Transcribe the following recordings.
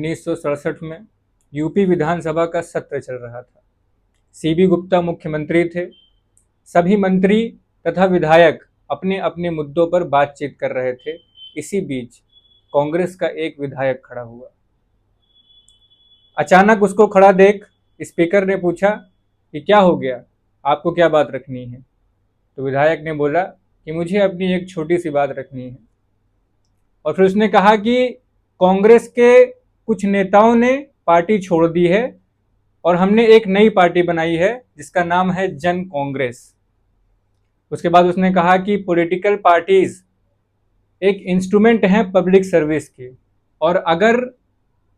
1967 में यूपी विधानसभा का सत्र चल रहा था। सीबी गुप्ता मुख्यमंत्री थे। सभी मंत्री तथा विधायक अपने अपने मुद्दों पर बातचीत कर रहे थे। इसी बीच कांग्रेस का एक विधायक खड़ा हुआ। अचानक उसको खड़ा देख स्पीकर ने पूछा कि क्या हो गया, आपको क्या बात रखनी है। तो विधायक ने बोला कि मुझे अपनी एक छोटी सी बात रखनी है। और फिर उसने कहा कि कांग्रेस के कुछ नेताओं ने पार्टी छोड़ दी है और हमने एक नई पार्टी बनाई है जिसका नाम है जन कांग्रेस। उसके बाद उसने कहा कि पॉलिटिकल पार्टीज एक इंस्ट्रूमेंट है पब्लिक सर्विस की, और अगर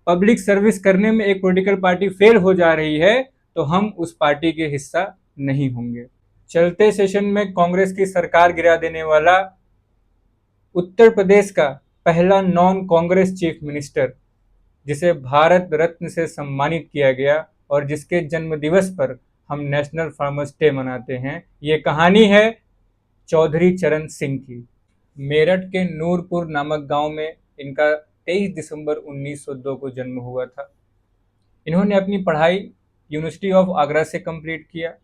पब्लिक सर्विस करने में एक पॉलिटिकल पार्टी फेल हो जा रही है तो हम उस पार्टी के हिस्सा नहीं होंगे। चलते सेशन में कांग्रेस की सरकार गिरा देने वाला उत्तर प्रदेश का पहला नॉन कांग्रेस चीफ मिनिस्टर, जिसे भारत रत्न से सम्मानित किया गया और जिसके जन्म दिवस पर हम नेशनल फार्मर्स डे मनाते हैं, ये कहानी है चौधरी चरण सिंह की। मेरठ के नूरपुर नामक गांव में इनका 23 दिसंबर 1902 को जन्म हुआ था। इन्होंने अपनी पढ़ाई यूनिवर्सिटी ऑफ आगरा से कंप्लीट किया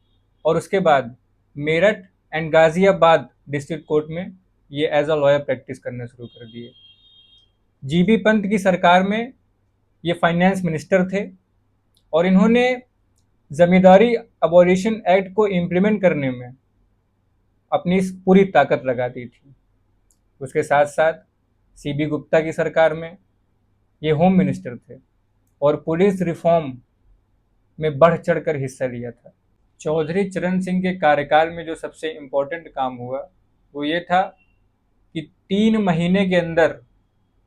और उसके बाद Meerut and Ghaziabad district court में ये एज अ लॉयर प्रैक्टिस करना शुरू कर दिए। जीबी पंत की सरकार में ये फाइनेंस मिनिस्टर थे और इन्होंने जमींदारी अबॉलिशन एक्ट को इम्प्लीमेंट करने में अपनी पूरी ताकत लगा दी थी। उसके साथ साथ सीबी गुप्ता की सरकार में ये होम मिनिस्टर थे और पुलिस रिफॉर्म में बढ़ चढ़कर हिस्सा लिया था। चौधरी चरण सिंह के कार्यकाल में जो सबसे इम्पोर्टेंट काम हुआ वो ये था कि 3 महीने के अंदर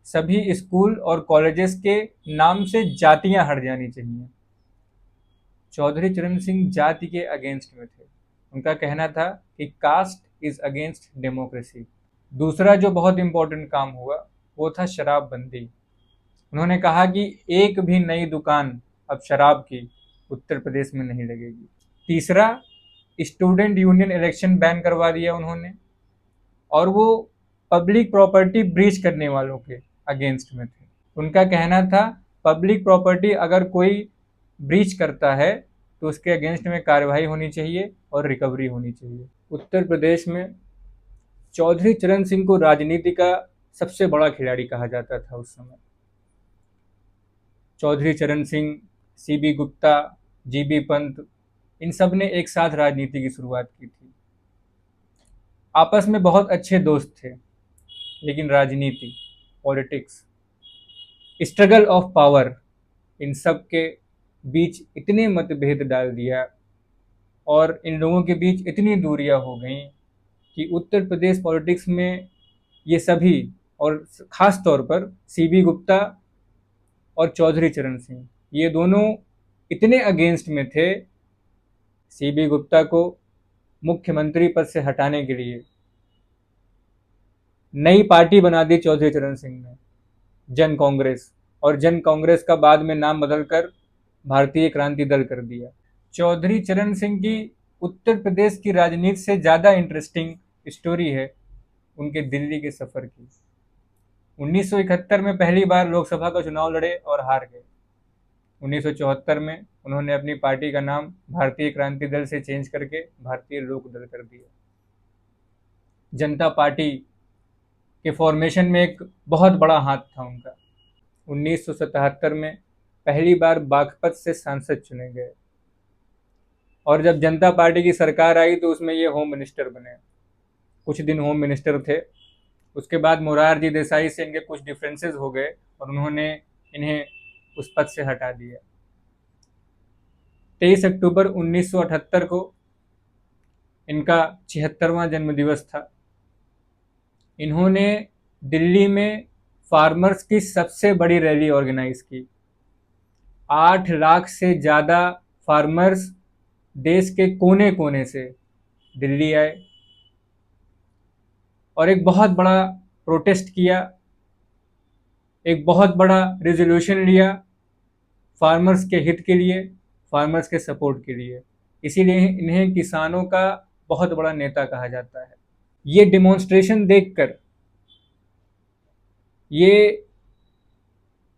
सभी स्कूल और कॉलेजेस के नाम से जातियां हट जानी चाहिए। चौधरी चरण सिंह जाति के अगेंस्ट में थे। उनका कहना था कि कास्ट इज अगेंस्ट डेमोक्रेसी। दूसरा जो बहुत इंपॉर्टेंट काम हुआ वो था शराबबंदी। उन्होंने कहा कि एक भी नई दुकान अब शराब की उत्तर प्रदेश में नहीं लगेगी। तीसरा, स्टूडेंट यूनियन इलेक्शन बैन करवा दिया उन्होंने, और वो पब्लिक प्रॉपर्टी ब्रीच करने वालों के अगेंस्ट में थे। उनका कहना था पब्लिक प्रॉपर्टी अगर कोई ब्रीच करता है तो उसके अगेंस्ट में कार्रवाई होनी चाहिए और रिकवरी होनी चाहिए। उत्तर प्रदेश में चौधरी चरण सिंह को राजनीति का सबसे बड़ा खिलाड़ी कहा जाता था उस समय। चौधरी चरण सिंह, सीबी गुप्ता, जीबी पंत, इन सब ने एक साथ राजनीति की शुरुआत की थी। आपस में बहुत अच्छे दोस्त थे, लेकिन राजनीति, पॉलिटिक्स, स्ट्रगल ऑफ पावर, इन सब के बीच इतने मतभेद डाल दिया और इन लोगों के बीच इतनी दूरियां हो गई कि उत्तर प्रदेश पॉलिटिक्स में ये सभी, और खास तौर पर सीबी गुप्ता और चौधरी चरण सिंह, ये दोनों इतने अगेंस्ट में थे। सीबी गुप्ता को मुख्यमंत्री पद से हटाने के लिए नई पार्टी बना दी चौधरी चरण सिंह ने, जन कांग्रेस, और जन कांग्रेस का बाद में नाम बदलकर भारतीय क्रांति दल कर दिया। चौधरी चरण सिंह की उत्तर प्रदेश की राजनीति से ज्यादा इंटरेस्टिंग स्टोरी है उनके दिल्ली के सफर की। 1971 में पहली बार लोकसभा का चुनाव लड़े और हार गए। 1974 में उन्होंने अपनी पार्टी का नाम भारतीय क्रांति दल से चेंज करके भारतीय लोक दल कर दिया। जनता पार्टी के फॉर्मेशन में एक बहुत बड़ा हाथ था उनका। 1977 में पहली बार बागपत से सांसद चुने गए और जब जनता पार्टी की सरकार आई तो उसमें ये होम मिनिस्टर बने। कुछ दिन होम मिनिस्टर थे, उसके बाद मोरारजी देसाई से इनके कुछ डिफरेंसेस हो गए और उन्होंने इन्हें उस पद से हटा दिया। 23 अक्टूबर 1978 को इनका 76वां जन्मदिवस था। इन्होंने दिल्ली में फार्मर्स की सबसे बड़ी रैली ऑर्गेनाइज की। 8 लाख से ज़्यादा फार्मर्स देश के कोने कोने से दिल्ली आए और एक बहुत बड़ा प्रोटेस्ट किया, एक बहुत बड़ा रेजोल्यूशन लिया फार्मर्स के हित के लिए, फार्मर्स के सपोर्ट के लिए। इसीलिए इन्हें किसानों का बहुत बड़ा नेता कहा जाता है। ये डिमॉन्स्ट्रेशन देखकर ये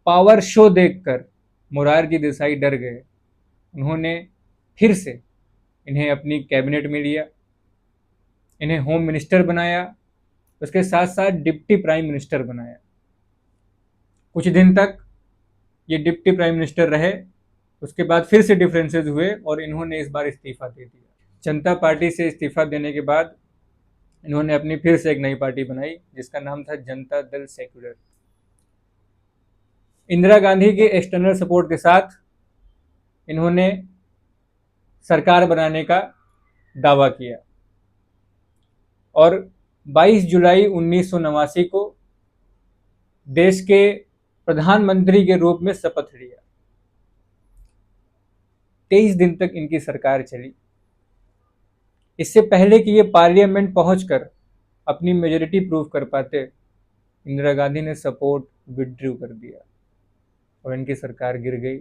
पावर शो देखकर मोरारजी देसाई डर गए। उन्होंने फिर से इन्हें अपनी कैबिनेट में लिया, इन्हें होम मिनिस्टर बनाया, उसके साथ साथ डिप्टी प्राइम मिनिस्टर बनाया। कुछ दिन तक ये डिप्टी प्राइम मिनिस्टर रहे, उसके बाद फिर से डिफरेंसेस हुए और इन्होंने इस बार इस्तीफा दे दिया। जनता पार्टी से इस्तीफा देने के बाद इन्होंने अपनी फिर से एक नई पार्टी बनाई जिसका नाम था जनता दल सेक्युलर। इंदिरा गांधी के एक्सटर्नल सपोर्ट के साथ इन्होंने सरकार बनाने का दावा किया और 22 जुलाई 1989 को देश के प्रधानमंत्री के रूप में शपथ लिया। 23 दिन तक इनकी सरकार चली। इससे पहले कि ये पार्लियामेंट पहुंचकर अपनी मेजोरिटी प्रूव कर पाते, इंदिरा गांधी ने सपोर्ट विड्रू कर दिया और इनकी सरकार गिर गई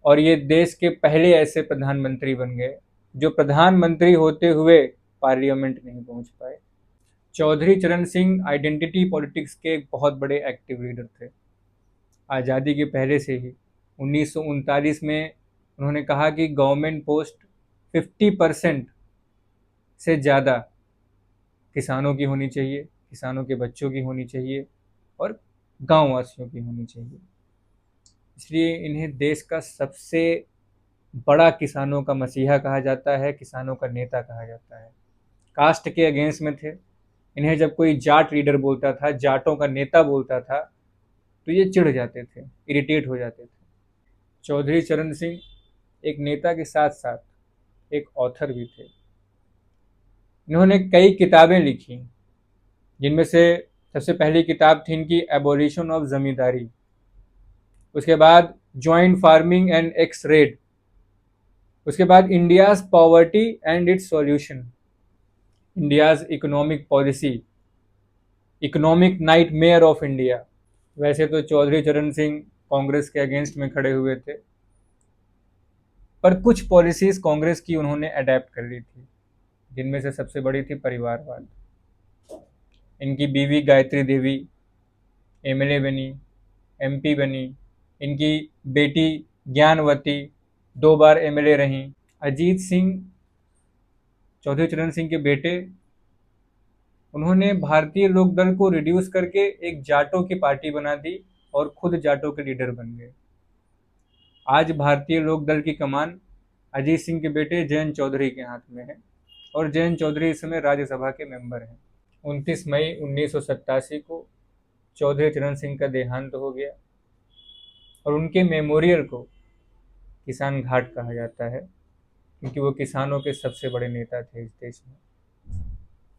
और ये देश के पहले ऐसे प्रधानमंत्री बन गए जो प्रधानमंत्री होते हुए पार्लियामेंट नहीं पहुंच पाए। चौधरी चरण सिंह आइडेंटिटी पॉलिटिक्स के एक बहुत बड़े एक्टिव लीडर थे। आज़ादी के पहले से ही 1939 में उन्होंने कहा कि गवर्नमेंट पोस्ट 50% से ज़्यादा किसानों की होनी चाहिए, किसानों के बच्चों की होनी चाहिए और गांव वासियों की होनी चाहिए। इसलिए इन्हें देश का सबसे बड़ा किसानों का मसीहा कहा जाता है, किसानों का नेता कहा जाता है। कास्ट के अगेंस्ट में थे। इन्हें जब कोई जाट लीडर बोलता था, जाटों का नेता बोलता था, तो ये चिढ़ जाते थे, इरिटेट हो जाते थे। चौधरी चरण सिंह एक नेता के साथ साथ एक ऑथर भी थे। इन्होंने कई किताबें लिखी, जिनमें से सबसे पहली किताब थी इनकी एबोलिशन ऑफ जमींदारी। उसके बाद joint farming and x red. उसके बाद India's poverty and it's solution, India's economic policy, economic nightmare of India. वैसे तो चौधरी चरण सिंह कांग्रेस के अगेंस्ट में खड़े हुए थे, पर कुछ पॉलिसीज कांग्रेस की उन्होंने अडेप्ट कर ली थी, जिनमें से सबसे बड़ी थी परिवारवाद। इनकी बीवी गायत्री देवी एमएलए बनी, एमपी बनी। इनकी बेटी ज्ञानवती 2 बार एमएलए रहीं। अजीत सिंह चौधरी चरण सिंह के बेटे, उन्होंने भारतीय लोक दल को रिड्यूस करके एक जाटों की पार्टी बना दी और खुद जाटों के लीडर बन गए। आज भारतीय लोक दल की कमान अजीत सिंह के बेटे जयंत चौधरी के हाथ में है और जयंत चौधरी इस समय राज्यसभा के मेंबर हैं। 29 मई 1987 को चौधरी चरण सिंह का देहांत हो गया और उनके मेमोरियल को किसान घाट कहा जाता है, क्योंकि वो किसानों के सबसे बड़े नेता थे इस देश में।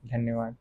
धन्यवाद।